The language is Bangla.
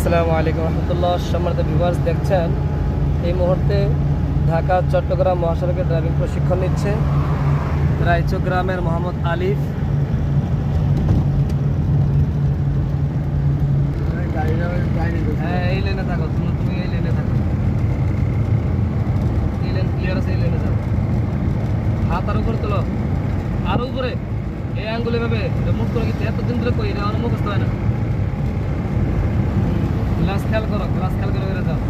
আসসালামু আলাইকুম রহমতুল্লাহ। সম্মানিত ভিউয়ার্স, দেখছেন এই মুহূর্তে ঢাকা চট্টগ্রাম মহাসড়কে ড্রাইভিং প্রশিক্ষণ নিচ্ছে রায়চক গ্রামের মোহাম্মদ আলিফ। হ্যাঁ, এই লেনে থাকো, তুমি এই লেনে থাকো, এই লেন ক্লিয়ার আছে, এই লেনে যাও। হাত আরো করে তোলো, আরো উপরে, এই আঙ্গুলে ভাবে মুখ করে কিন্তু এতদিন ধরে কই এটা মুখস্থ হয় না। গ্লাস খেয়াল করো, গ্লাস খেয়াল করে যাও।